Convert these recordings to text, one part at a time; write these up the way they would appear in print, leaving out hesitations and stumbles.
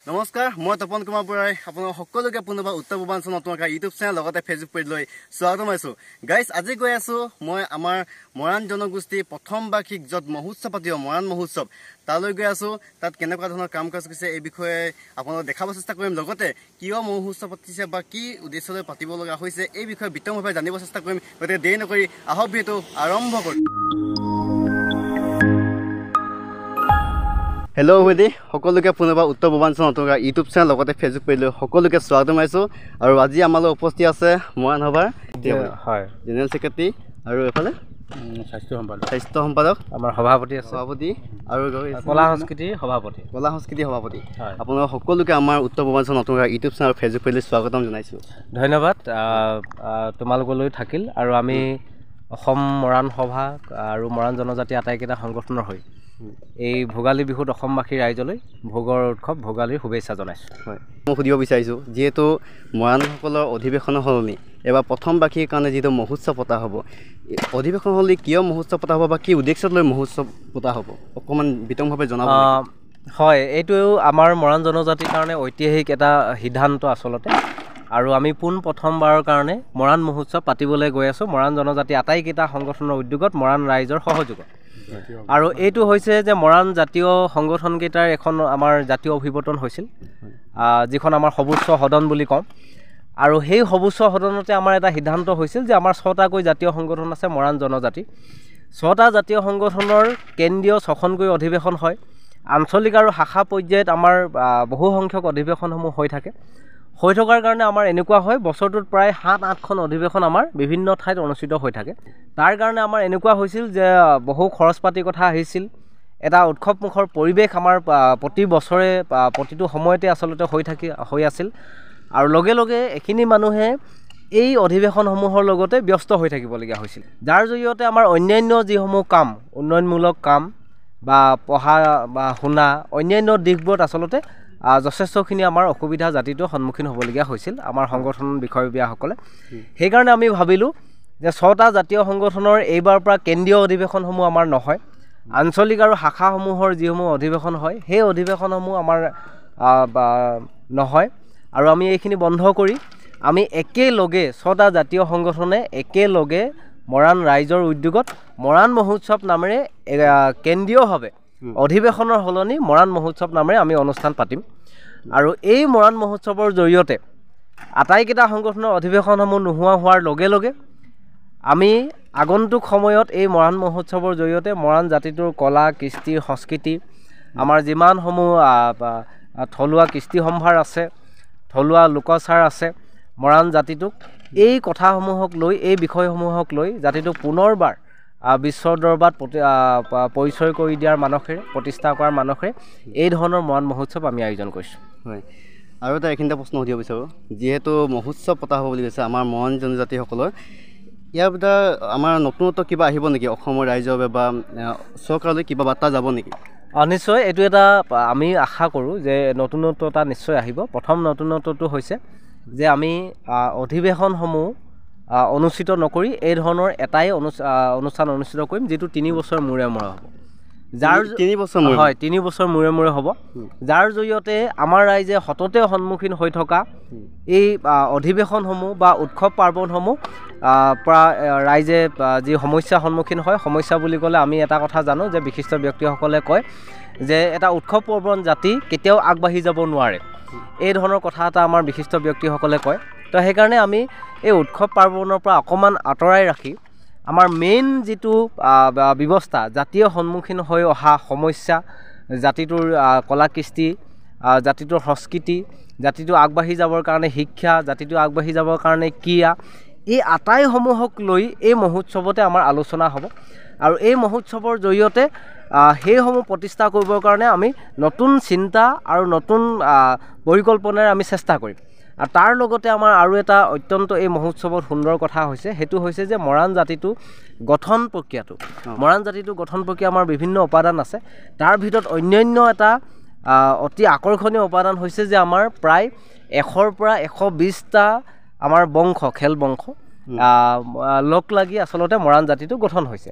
নমস্কাৰ মই তপন কুমাৰ বৰাই আপোনাক সকলোকে পুনৰবাৰ উত্তৰ পূৰ্বাঞ্চল নতুন ইউটিউব চেনেল লগতে ফেচবুক পেজ লৈ স্বাগতম আছো গাইজ আজি গৈ আছো মই আমাৰ মৰাণ জনগোষ্ঠী প্ৰথম বাৰ্ষিক য'ত মহোৎসৱ পাতিব মৰাণ মহোৎসৱ তালৈ গৈ আছো তাত কেনেকুৱা ধৰণৰ কাম কাজ কৰিছে এই বিষয়ে আপোনালোকক দেখাব চেষ্টা কৰিম লগতে কিয় মহোৎসৱ পাতিছে বা কি উদ্দেশ্যলৈ পাতিব লগা হৈছে এই বিষয়ে বিতংভাৱে জানিব চেষ্টা কৰিম গতিকে দেৰি নকৰি আহক ভিডিঅ'টো আৰম্ভ কৰিম হেল্ল' ৱেদি সকলোকে পুনৰবাৰ উত্তৰ পূৰ্বাঞ্চল নতুন ইউটিউব চেনেল লগতে ফেচবুক পেজ লৈ সকলোকে স্বাগতম আছোঁ আৰু আজি আমালৈ উপস্থিত আছে মৰাণ সভাৰ হয় জেনেৰেল ছেক্ৰেটাৰী আৰু এইফালে স্বাস্থ্য সম্পাদক আমাৰ সভাপতি আৰু কলা সংস্কৃতিৰ সভাপতি আপোনালোক সকলোকে আমাৰ উত্তৰ পূৰ্বাঞ্চল নতুন ইউটিউব চেনেল আৰু ফেচবুক পেজলৈ স্বাগতম জনাইছোঁ ধন্যবাদ তোমালোকলৈ থাকিল আৰু আমি অসম মৰাণ সভা আৰু মৰাণ জনজাতি আটাইকেইটা সংগঠনৰ হৈ এই ভোগালী বিহুত অসমবাসী ৰাইজলৈ ভোগৰ উৎসৱ ভোগালীৰ শুভেচ্ছা জনাইছোঁ হয় মই সুধিব বিচাৰিছোঁ যিহেতু মৰাণসকলৰ অধিৱেশনৰ সলনি এবাৰ প্ৰথম বাৰ্ষিকীৰ কাৰণে যিটো মহোৎসৱ পতা হ'ব অধিৱেশন সলনি কিয় মহোৎসৱ পতা হ'ব বা কি উদ্দেশ্যত লৈ মহোৎসৱ পতা হ'ব অকণমান বিতংভাৱে জনাব হয় এইটো আমাৰ মৰাণ জনজাতিৰ কাৰণে ঐতিহাসিক এটা সিদ্ধান্ত আচলতে আৰু আমি প্ৰথমবাৰৰ কাৰণে মৰাণ মহোৎসৱ পাতিবলৈ গৈ আছোঁ মৰাণ জনজাতি আটাইকেইটা সংগঠনৰ উদ্যোগত মৰাণ ৰাইজৰ সহযোগত আৰু এইটো হৈছে যে মৰাণ জাতীয় সংগঠনকেইটাৰ এখন আমাৰ জাতীয় অভিৱৰ্তন হৈছিল যিখন আমাৰ সৰ্বোচ্চ সদন বুলি কওঁ আৰু সেই সৰ্বোচ্চ সদনতে আমাৰ এটা সিদ্ধান্ত হৈছিল যে আমাৰ 6টাকৈ জাতীয় সংগঠন আছে মৰাণ জনজাতি 6টা জাতীয় সংগঠনৰ কেন্দ্ৰীয় 6খনকৈ অধিৱেশন হয় আঞ্চলিক আৰু শাখা পৰ্যায়ত আমাৰ বহু সংখ্যক অধিৱেশনসমূহ হৈ থাকে হৈ থকাৰ কাৰণে আমাৰ এনেকুৱা হয় বছৰটোত প্ৰায় 7-8খন অধিৱেশন আমাৰ বিভিন্ন ঠাইত অনুষ্ঠিত হৈ থাকে তাৰ কাৰণে আমাৰ এনেকুৱা হৈছিল যে বহু খৰচ পাতিৰ কথা আহিছিল এটা উৎসৱমুখৰ পৰিৱেশ আমাৰ প্ৰতি বছৰে প্ৰতিটো সময়তে আচলতে হৈ আছিল আৰু লগে লগে এখিনি মানুহে এই অধিৱেশনসমূহৰ লগতে ব্যস্ত হৈ থাকিবলগীয়া হৈছিল যাৰ জৰিয়তে আমাৰ অন্যান্য যিসমূহ কাম উন্নয়নমূলক কাম বা পঢ়া বা শুনা অন্যান্য দিশবোৰত আচলতে যথেষ্টখিনি আমাৰ অসুবিধা জাতিটোৰ সন্মুখীন হ'বলগীয়া হৈছিল আমাৰ সংগঠন বিষয়ববীয়াসকলে সেইকাৰণে আমি ভাবিলোঁ যে 6টা জাতীয় সংগঠনৰ এইবাৰ পৰা কেন্দ্ৰীয় অধিৱেশনসমূহ আমাৰ নহয় আঞ্চলিক আৰু শাখাসমূহৰ যিসমূহ অধিৱেশন হয় সেই অধিৱেশনসমূহ আমাৰ নহয় আৰু আমি এইখিনি বন্ধ কৰি আমি একেলগে 6টা জাতীয় সংগঠনে একেলগে মৰাণ ৰাইজৰ উদ্যোগত মৰাণ মহোৎসৱ নামেৰে কেন্দ্ৰীয়ভাৱে অধিৱেশনৰ সলনি মৰাণ মহোৎসৱ নামেৰে আমি অনুষ্ঠান পাতিম আৰু এই মৰাণ মহোৎসৱৰ জৰিয়তে আটাইকেইটা সংগঠনৰ অধিৱেশনসমূহ নোহোৱা হোৱাৰ লগে লগে আমি আগন্তুক সময়ত এই মৰাণ মহোৎসৱৰ জৰিয়তে মৰাণ জাতিটোৰ কলা কৃষ্টি সংস্কৃতি আমাৰ যিমানসমূহ থলুৱা কৃষ্টি সম্ভাৰ আছে থলুৱা লোকাচাৰ আছে মৰাণ জাতিটোক এই কথাসমূহক লৈ এই বিষয়সমূহক লৈ জাতিটোক পুনৰবাৰ বিশ্বৰ দৰবাৰত পৰিচয় কৰি দিয়াৰ মানসেৰে প্ৰতিষ্ঠা কৰাৰ মানসেৰে এই ধৰণৰ মৰাণ মহোৎসৱ আমি আয়োজন কৰিছোঁ হয় আৰু এটা এইখিনিতে প্ৰশ্ন সুধিব বিচাৰোঁ যিহেতু মহোৎসৱ পতা হ'ব বুলি কৈছে আমাৰ মৰাণ জনজাতিসকলৰ ইয়াৰ ভিতৰত আমাৰ নতুনত্ব কিবা আহিব নেকি অসমৰ ৰাইজৰ বাবে বা চৰকাৰলৈ কিবা বাৰ্তা যাব নেকি নিশ্চয় এইটো এটা আমি আশা কৰোঁ যে নতুনত্ব এটা নিশ্চয় আহিব প্ৰথম নতুনত্বটো হৈছে যে আমি অধিৱেশনসমূহ অনুষ্ঠিত নকৰি এই ধৰণৰ এটাই অনুষ্ঠান অনুষ্ঠিত কৰিম যিটো 3 বছৰ মূৰে মূৰে হ'ব যাৰ 3 বছৰ হয় 3 বছৰ মূৰে মূৰে হ'ব যাৰ জৰিয়তে আমাৰ ৰাইজে সততে সন্মুখীন হৈ থকা এই অধিৱেশনসমূহ বা উৎসৱ পাৰ্বণসমূহ পৰা ৰাইজে যি সমস্যাৰ সন্মুখীন হয় সমস্যা বুলি ক'লে আমি এটা কথা জানো যে বিশিষ্ট ব্যক্তিসকলে কয় যে এটা উৎসৱ পাৰ্বণ জাতি কেতিয়াও আগবাঢ়ি যাব নোৱাৰে এই ধৰণৰ কথা এটা আমাৰ বিশিষ্ট ব্যক্তিসকলে কয় তো সেইকাৰণে আমি এই উৎসৱ পাৰ্বণৰ পৰা অকণমান আঁতৰাই ৰাখি আমাৰ মেইন যিটো ব্যৱস্থা জাতীয় সন্মুখীন হৈ অহা সমস্যা জাতিটোৰ কলা কৃষ্টি জাতিটোৰ সংস্কৃতি জাতিটো আগবাঢ়ি যাবৰ কাৰণে শিক্ষা জাতিটো আগবাঢ়ি যাবৰ কাৰণে ক্ৰীড়া এই আটাইসমূহক লৈ এই মহোৎসৱতে আমাৰ আলোচনা হ'ব আৰু এই মহোৎসৱৰ জৰিয়তে সেইসমূহ প্ৰতিষ্ঠা কৰিবৰ কাৰণে আমি নতুন চিন্তা আৰু নতুন পৰিকল্পনাৰে আমি চেষ্টা কৰিম আৰু তাৰ লগতে আমাৰ আৰু এটা অত্যন্ত এই মহোৎসৱত সুন্দৰ কথা হৈছে সেইটো হৈছে যে মৰাণ জাতিটো গঠন প্ৰক্ৰিয়াটো মৰাণ জাতিটো গঠন প্ৰক্ৰিয়া আমাৰ বিভিন্ন উপাদান আছে তাৰ ভিতৰত অন্যান্য এটা অতি আকৰ্ষণীয় উপাদান হৈছে যে আমাৰ প্ৰায় 100ৰ পৰা 120টা আমাৰ খেল বংশ লগ লাগি আচলতে মৰাণ জাতিটো গঠন হৈছে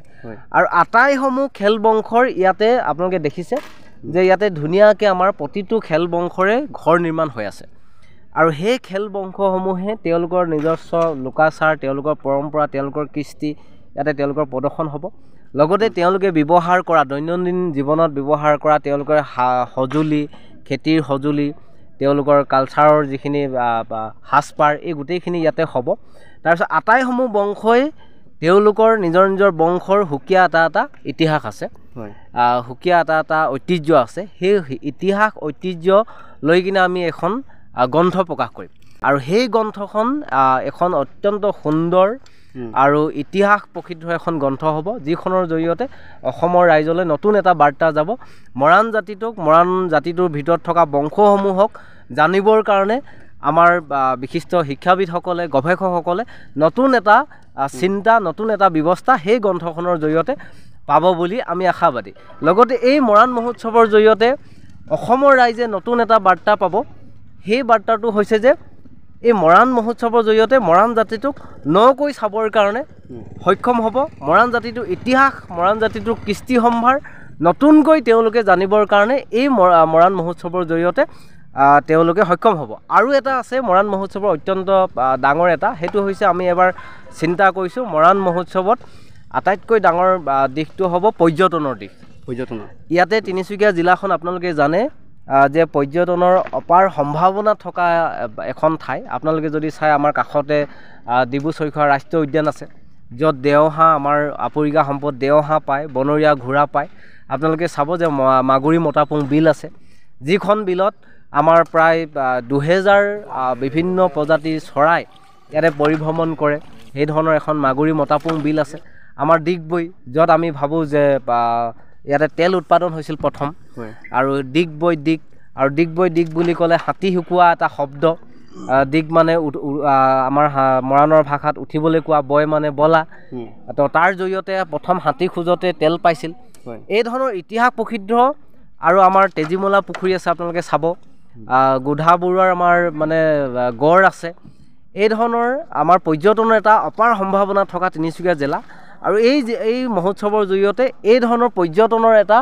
আৰু আটাইসমূহ খেল বংশৰ ইয়াতে আপোনালোকে দেখিছে যে ইয়াতে ধুনীয়াকৈ আমাৰ প্ৰতিটো খেল বংশৰে ঘৰ নিৰ্মাণ হৈ আছে আৰু সেই খেল বংশসমূহে তেওঁলোকৰ নিজস্ব লোকাচাৰ তেওঁলোকৰ পৰম্পৰা তেওঁলোকৰ কৃষ্টি ইয়াতে তেওঁলোকৰ প্ৰদৰ্শন হ'ব লগতে তেওঁলোকে ব্যৱহাৰ কৰা দৈনন্দিন জীৱনত ব্যৱহাৰ কৰা তেওঁলোকৰ সঁজুলি খেতিৰ সঁজুলি তেওঁলোকৰ কালচাৰৰ যিখিনি সাজপাৰ এই গোটেইখিনি ইয়াতে হ'ব তাৰপিছত আটাইসমূহ বংশই তেওঁলোকৰ নিজৰ নিজৰ বংশৰ সুকীয়া এটা ইতিহাস আছে সুকীয়া এটা ঐতিহ্য আছে সেই ইতিহাস ঐতিহ্য লৈ কিনে আমি এখন গ্ৰন্থ প্ৰকাশ কৰিম আৰু সেই গ্ৰন্থখন এখন অত্যন্ত সুন্দৰ আৰু ইতিহাস প্ৰসিদ্ধ এখন গ্ৰন্থ হ'ব যিখনৰ জৰিয়তে অসমৰ ৰাইজলৈ নতুন এটা বাৰ্তা যাব মৰাণ জাতিটোৰ ভিতৰত থকা বংশসমূহক জানিবৰ কাৰণে আমাৰ বিশিষ্ট শিক্ষাবিদসকলে গৱেষকসকলে নতুন এটা চিন্তা নতুন এটা ব্যৱস্থা সেই গ্ৰন্থখনৰ জৰিয়তে পাব বুলি আমি আশাবাদী লগতে এই মৰাণ মহোৎসৱৰ জৰিয়তে অসমৰ ৰাইজে নতুন এটা বাৰ্তা পাব সেই বাৰ্তাটো হৈছে যে এই মৰাণ মহোৎসৱৰ জৰিয়তে মৰাণ জাতিটোক নকৈ চাবৰ কাৰণে সক্ষম হ'ব মৰাণ জাতিটোৰ ইতিহাস মৰাণ জাতিটোৰ কৃষ্টি সম্ভাৰ নতুনকৈ তেওঁলোকে জানিবৰ কাৰণে এই মৰাণ মহোৎসৱৰ জৰিয়তে তেওঁলোকে সক্ষম হ'ব আৰু এটা আছে মৰাণ মহোৎসৱৰ অত্যন্ত ডাঙৰ এটা সেইটো হৈছে আমি এবাৰ চিন্তা কৰিছোঁ মৰাণ মহোৎসৱত আটাইতকৈ ডাঙৰ দিশটো হ'ব পৰ্যটনৰ দিশ ইয়াতে তিনিচুকীয়া জিলাখন আপোনালোকে জানে যে পৰ্যটনৰ অপাৰ সম্ভাৱনা থকা এখন ঠাই আপোনালোকে যদি চাই আমাৰ কাষতে ডিব্ৰু চৈখোৱা ৰাষ্ট্ৰীয় উদ্যান আছে য'ত দেওহাঁহ আমাৰ আপুৰুগীয়া সম্পদ দেওহাঁহ পায় বনৰীয়া ঘোঁৰা পায় আপোনালোকে চাব যে মাগুৰী মতাপুং বিল আছে যিখন বিলত আমাৰ প্ৰায় 2000 বিভিন্ন প্ৰজাতিৰ চৰাই ইয়াতে পৰিভ্ৰমণ কৰে সেই ধৰণৰ এখন মাগুৰী মতাপুং বিল আছে আমাৰ ডিগবৈ য'ত আমি ভাবোঁ যে ইয়াতে তেল উৎপাদন হৈছিল প্ৰথম আৰু ডিগবৈ দিগ বুলি ক'লে হাতী শুকোৱা এটা শব্দ দিগ মানে আমাৰ মৰাণৰ ভাষাত উঠিবলৈ কোৱা বয় মানে বলা তো তাৰ জৰিয়তে প্ৰথম হাতী খোজতে তেল পাইছিল এই ধৰণৰ ইতিহাস প্ৰসিদ্ধ আৰু আমাৰ তেজীমলা পুখুৰী আছে আপোনালোকে চাব গোধা বৰুৱাৰ আমাৰ মানে গড় আছে এই ধৰণৰ আমাৰ পৰ্যটনৰ এটা অপাৰ সম্ভাৱনা থকা তিনিচুকীয়া জিলা আৰু এই মহোৎসৱৰ জৰিয়তে এই ধৰণৰ পৰ্যটনৰ এটা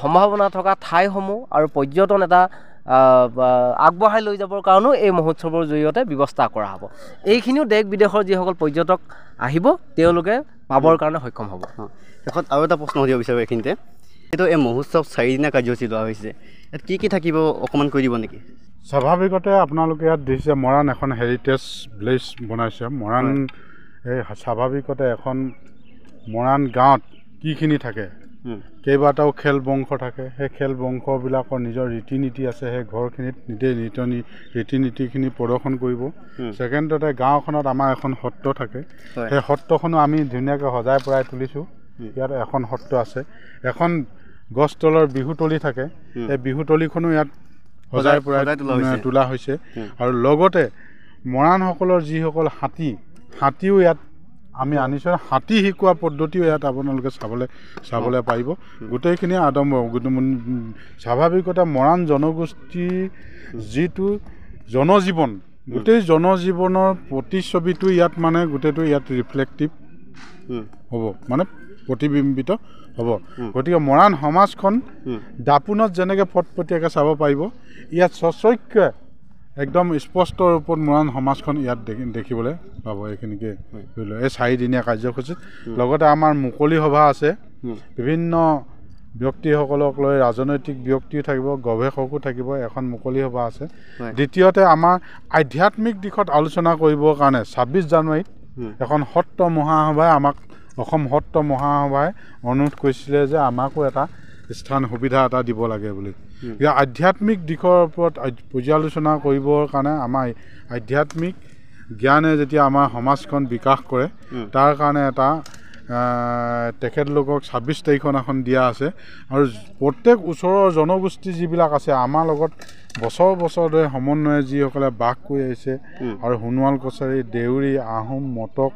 সম্ভাৱনা থকা ঠাইসমূহ আৰু পৰ্যটন এটা আগবঢ়াই লৈ যাবৰ কাৰণেও এই মহোৎসৱৰ জৰিয়তে ব্যৱস্থা কৰা হ'ব এইখিনিও দেশ বিদেশৰ যিসকল পৰ্যটক আহিব তেওঁলোকে পাবৰ কাৰণে সক্ষম হ'ব শেষত আৰু এটা প্ৰশ্ন সুধিব বিচাৰোঁ এইখিনিতে এইটো এই মহোৎসৱ 4 দিনীয়া কাৰ্যসূচী লোৱা হৈছে ইয়াত কি থাকিব অকণমান কৈ দিব নেকি স্বাভাৱিকতে আপোনালোকে ইয়াত দেখিছে মৰাণ এখন হেৰিটেজ ভিলেজ বনাইছে মৰাণ এই স্বাভাৱিকতে এখন মৰাণ গাঁৱত কিখিনি থাকে কেইবাটাও খেল বংশ থাকে সেই খেল বংশবিলাকৰ নিজৰ ৰীতি নীতি আছে সেই ঘৰখিনিত নিজেই ৰীতি নীতিখিনি প্ৰদৰ্শন কৰিব ছেকেণ্ডতে গাঁওখনত আমাৰ এখন সত্ৰ থাকে সেই সত্ৰখনো আমি ধুনীয়াকৈ সজাই পৰাই তুলিছোঁ ইয়াত এখন সত্ৰ আছে এখন গছতলৰ বিহুতলী থাকে সেই বিহুতলীখনো ইয়াত সজাই পৰাই তোলা হৈছে আৰু লগতে মৰাণসকলৰ যিসকল হাতীও ইয়াত আমি আনিছোঁ হাতী শিকোৱা পদ্ধতিও ইয়াত আপোনালোকে চাবলৈ পাৰিব গোটেইখিনি আদম্ব স্বাভাৱিকতে মৰাণ জনগোষ্ঠীৰ যিটো জনজীৱন গোটেই জনজীৱনৰ প্ৰতিচ্ছবিটো ইয়াত মানে গোটেইটো ইয়াত ৰিফ্লেক্টিভ হ'ব মানে প্ৰতিবিম্বিত হ'ব গতিকে মৰাণ সমাজখন দাপোনত যেনেকৈ ফটফটীয়াকৈ চাব পাৰিব ইয়াত সচৈক্য একদম স্পষ্ট ৰূপত মৰাণ সমাজখন ইয়াত দেখিবলৈ পাব এইখিনিকে ধৰি লওক এই 4 দিনীয়া কাৰ্যসূচীত লগতে আমাৰ মুকলি সভা আছে বিভিন্ন ব্যক্তিসকলক লৈ ৰাজনৈতিক ব্যক্তিও থাকিব গৱেষকো থাকিব এখন মুকলি সভা আছে দ্বিতীয়তে আমাৰ আধ্যাত্মিক দিশত আলোচনা কৰিবৰ কাৰণে 26 জানুৱাৰীত এখন সত্ৰ মহাসভাই আমাক অসম সত্ৰ মহাসভাই অনুৰোধ কৰিছিলে যে আমাকো এটা স্থান সুবিধা এটা দিব লাগে বুলি আধ্যাত্মিক দিশৰ ওপৰত পৰ্যালোচনা কৰিবৰ কাৰণে আমাৰ আধ্যাত্মিক জ্ঞানে যেতিয়া আমাৰ সমাজখন বিকাশ কৰে তাৰ কাৰণে এটা তেখেতলোকক 26 তাৰিখখন দিয়া আছে আৰু প্ৰত্যেক ওচৰৰ জনগোষ্ঠী যিবিলাক আছে আমাৰ লগত বছৰ ধৰি সমন্বয়ে যিসকলে বাস কৰি আহিছে আৰু সোণোৱাল কছাৰী দেউৰী আহোম মটক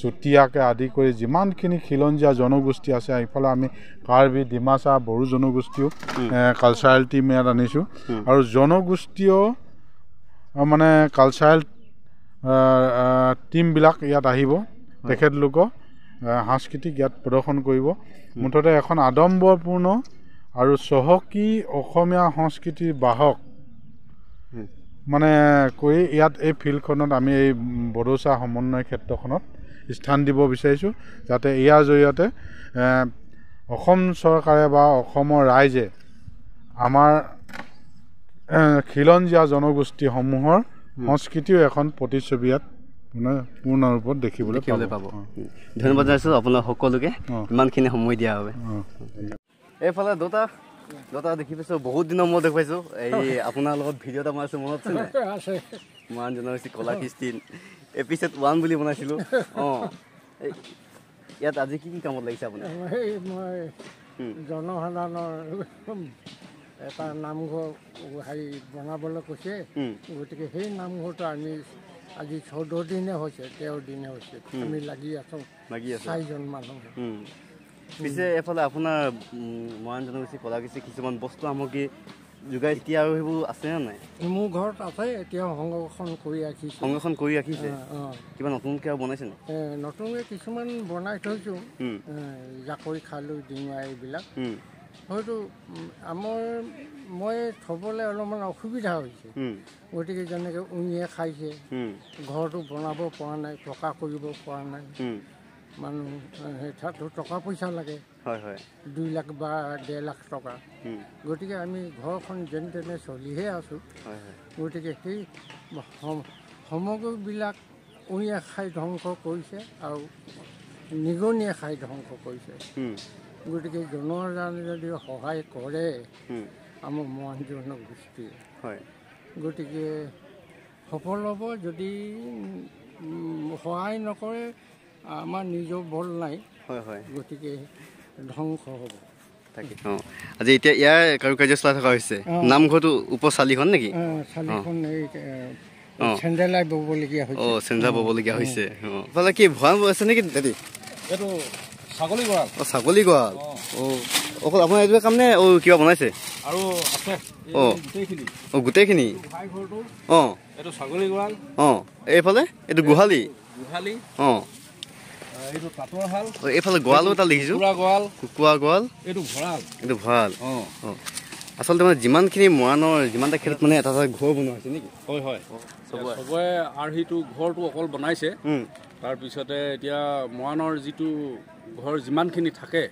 চুতীয়াকে আদি কৰি যিমানখিনি খিলঞ্জীয়া জনগোষ্ঠী আছে এইফালে আমি কাৰ্বি ডিমাচা বড়ো জনগোষ্ঠীও কালচাৰেল টিম ইয়াত আনিছোঁ আৰু জনগোষ্ঠীয় মানে কালচাৰেল টিমবিলাক ইয়াত আহিব তেখেতলোকক সাংস্কৃতিক ইয়াত প্ৰদৰ্শন কৰিব মুঠতে এখন আডম্বৰপূৰ্ণ আৰু চহকী অসমীয়া সংস্কৃতিৰ বাহক মানে কৈ ইয়াত এই ফিল্ডখনত আমি এই বড়োচা সমন্বয় ক্ষেত্ৰখনত স্থান দিব বিচাৰিছোঁ যাতে ইয়াৰ জৰিয়তে অসম চৰকাৰে বা অসমৰ ৰাইজে আমাৰ খিলঞ্জীয়া জনগোষ্ঠীসমূহৰ সংস্কৃতিও এখন প্ৰতিচ্ছবি ইয়াত মানে পূৰ্ণ ৰূপত দেখিবলৈ পাব। ধন্যবাদ জনাইছোঁ আপোনাক সকলোকে ইমানখিনি সময় দিয়া বাবে। এইফালে দুটা দেখি পাইছোঁ বহুত দিনৰ মূৰত দেখুৱাইছোঁ এই আপোনাৰ লগত ভিডিঅ' এটা বনাইছোঁ মনত আছে মৰাণ জনগোষ্ঠী কলা কৃষ্টি এপিছ'ড 1 বুলি বনাইছিলোঁ। ইয়াত আজি কি কামত লাগিছে আপুনি? মই জনসাধাৰণৰ এটা নামঘৰ বনাবলৈ কৈছে, গতিকে সেই নামঘৰটো আমি আজি 14 দিনে হৈছে 13 দিনে হৈছে আমি লাগি আছোঁ 4জন মানুহ। পিছে এফালে আপোনাৰ মৰাণ জনগোষ্ঠী কলা কৃষ্টি কিছুমান বস্তু সামগ্ৰী যোগাই এতিয়া আৰু সেইবোৰ আছেনে নাই? মোৰ ঘৰত আছে, এতিয়া সংৰক্ষণ কৰি ৰাখিছে। কিবা নতুনকৈ আৰু বনাইছে নে? নতুনকৈ কিছুমান বনাই থৈছোঁ, জাকৈ খালৈ ডিঙা এইবিলাক। হয়তো মই থ'বলৈ অলপমান অসুবিধা হৈছে, গতিকে যেনেকৈ উঙিয়ে খাইছে, ঘৰটো বনাব পৰা নাই, টকা কৰিব পৰা নাই, মানুহ তাতো টকা পইচা লাগে, 2 লাখ বা 1.5 লাখ টকা। গতিকে আমি ঘৰখন যেনে তেনে চলিহে আছোঁ। গতিকে সেই সামগ্ৰীবিলাক উঙিয়ে খাই ধ্বংস কৰিছে আৰু নিগনিয়ে খাই ধ্বংস কৰিছে। গতিকে জনসাধাৰণে যদি সহায় কৰে আমাৰ মৰাণ জনগোষ্ঠীয়ে, গতিকে সফল হ'ব। যদি সহায় নকৰে আমাৰ নিজৰ বল নাই, গতিকে ধ্বংস হ'ব। আজি এতিয়া ইয়াৰ কাৰুকাৰ্য চলাই থকা হৈছে নামঘৰটো উপচালিখন নেকি? চালিখন এই চেণ্ডেলাই ব'বলগীয়া হৈছে। চেণ্ডেলা ব'বলগীয়া হৈছে। ইফালে কি ভঁৰাল আছে নেকি দাদী? এইটো ছাগলী গঁৰাল। ছাগলী গঁৰাল। অকল আপোনাৰ এইটো কাম নে কিবা বনাইছে? আৰু আছে গোটেইখিনি। গোটেইখিনি? এইটো ছাগলী গঁৰাল। এইফালে এইটো গোহালি। এইটো তাঁতৰ শাল। এইফালে গঁৰালো এটা দেখিছোঁ, কুকুৰা গঁৰাল। এইটো ভঁৰাল। আচলতে মানে যিমানখিনি মৰাণৰ যিমানটা ক্ষেত্ৰত মানে এটা ঘৰ বনোৱা হৈছে নেকি? হয় চবৰে আৰ্হিটো ঘৰটো অকল বনাইছে। তাৰপিছতে এতিয়া মৰাণৰ যিটো ঘৰ যিমানখিনি থাকে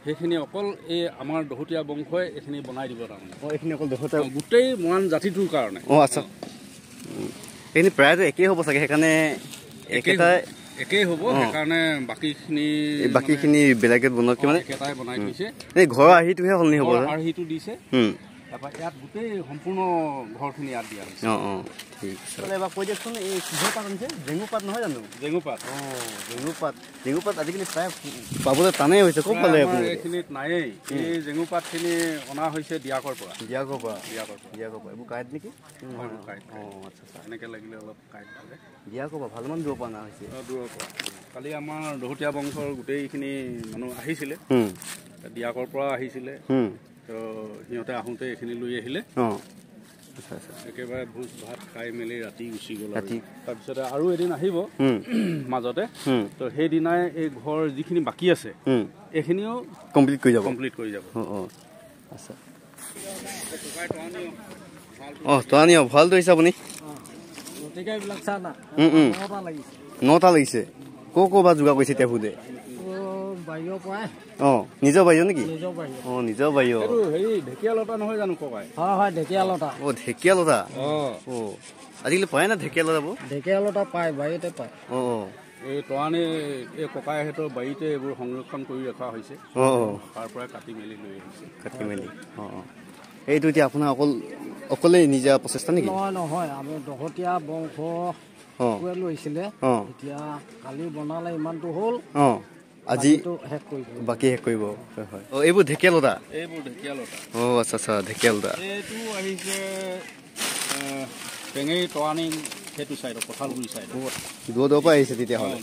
সেইখিনি অকল এই আমাৰ দহোটীয়া বংশই এইখিনি বনাই দিব। তাৰমানে এইখিনি অকল দহোটীয়া গোটেই মৰাণ জাতিটোৰ কাৰণে। আচ্ছা, এইখিনি প্ৰায়তো একেই হ'ব চাগে, সেইকাৰণে একেই হ'ব, সেইকাৰণে বাকীখিনি বেলেগে বনোৱাতকৈ মানে একেটাই বনাই দিছে। এই ঘৰৰ আৰ্হিটোহে সলনি হ'ব, আৰ্হিটো দিছে। তাৰপৰা ইয়াত গোটেই সম্পূৰ্ণ ঘৰখিনি ইয়াত দিয়া হৈছে। ঠিক আছে। এবাৰ কৈ দিয়কচোন, এই কিহৰ পাত আনিছে? জেঙু পাত নহয় জানো? জেঙু পাত। জেঙু পাত আজিকালি প্ৰায় পাবলৈ টানেই হৈছে। ক'ত পালে আপুনি? এইখিনিত নায়েই। এই জেঙু পাতখিনি অনা হৈছে দিয়াকৰ পৰা। এইবোৰ কাঁইট নেকি? আচ্ছা, এনেকৈ লাগিলে অলপ কাঁইট পালে। দিয়াকৰ পৰা ভালমান দূৰৰ পৰা অনা হৈছে। দূৰৰ পৰা কালি আমাৰ দহোটীয়া বংশৰ গোটেইখিনি মানুহ আহিছিলে, দিয়াকৰ পৰা আহিছিলে। তো সিহঁতে আহোঁতে এইখিনি লৈ আহিলে। একেবাৰে ভোজ ভাত খাই মেলি ৰাতি গুচি গ'ল। তাৰপিছতে আৰু এদিন আহিব মাজতে, তো সেইদিনাই এই ঘৰ যিখিনি বাকী আছে এইখিনিও কমপ্লিট কৰি যাব। আচ্ছা, তৰাণীয় ভাল ধৰিছে আপুনি? 9টা লাগিছে। ক'ৰ পৰা যোগাৰ কৰিছে এতিয়া ভোজে? নিজৰ বাহিৰ নেকি? নিজৰ বাহিৰ। ঢেকীয়া লতা নহয় জানো ককাই? ঢেকীয়া লতা। ঢেকীয়া লতা। আজিকালি পায় না ঢেকীয়া লতাবোৰ? ঢেকীয়া লতা পায়, বাৰীতে পায়। এই তৰাণী এই ককাইহঁতৰ বাৰীতে এইবোৰ সংৰক্ষণ কৰি ৰখা হৈছে। তাৰ পৰাই কাটি মেলি লৈ আহিছে। এইটো এতিয়া আপোনাৰ অকলেই নিজা প্ৰচেষ্টা নেকি? নহয়, আমি দহোটীয়া বংশ লৈছিলে। এতিয়া কালি বনালে ইমানটো হ'ল, আজি বাকী শেষ কৰিব। এইবোৰ ঢেকীয়া লতা? আচ্ছা, ঢেকীয়া লতা। এইটো আহিছে টেঙেৰি তৰাণী সেইটো চাইডত, কঁঠালগুৰি চাইডত। দূৰৰ পৰা আহিছে তেতিয়াহ'লে?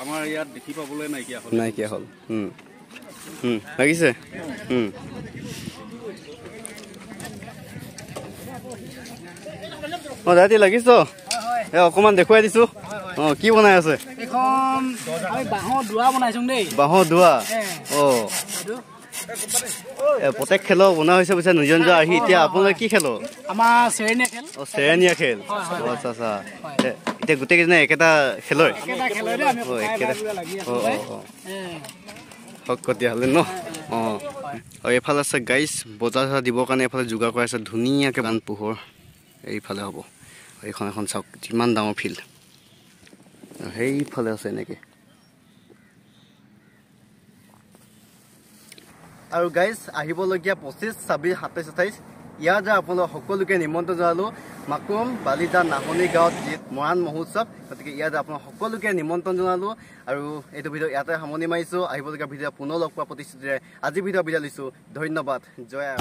আমাৰ ইয়াত দেখি পাবলৈ নাইকিয়া হ'ল। লাগিছে। দাদা লাগিছ? অকণমান দেখুৱাই দিছোঁ। কি বনাই আছে? বাঁহৰ দুৱা বনাইছোঁ দেই। বাঁহৰ দুৱা? প্ৰত্যেক খেলৰ বনোৱা হৈছে পিছে নিজৰ নিজৰ আৰ্হি। এতিয়া আপোনালোকে কি খেল? আমাৰ চেৰেনীয়া খেল। চেৰেনীয়া খেল। আচ্ছা আচ্ছা। এতিয়া গোটেইকেইজনে একেটা খেলৰ? হওক তেতিয়াহ'লে ন। অঁ আৰু এইফালে আছে গাইজ বজাৰ চজাৰ দিবৰ কাৰণে এইফালে যোগাৰ কৰি আছে ধুনীয়াকৈ বান পোহৰ এইফালে হ'ব। এইখন এখন চাওক যিমান ডাঙৰ ফিল্ড সেইফালে আছে এনেকৈ। আৰু গাইজ আহিবলগীয়া 25, 26, 27, 28 ইয়াৰ দ্বাৰা আপোনালোক সকলোকে নিমন্ত্ৰণ জনালোঁ মাকুম বালিজা নাহনি গাঁৱত যি মৰাণ মহোৎসৱ। গতিকে ইয়াৰ দ্বাৰা আপোনাক সকলোকে নিমন্ত্ৰণ জনালোঁ আৰু এইটো ভিডিঅ' ইয়াতে সামৰণি মাৰিছোঁ। আহিবলগীয়া ভিডিঅ' পুনৰ লগ পোৱা প্ৰতিশ্ৰুতিৰে আজি ভিডিঅ' বিদায় লৈছোঁ। ধন্যবাদ। জয় আই।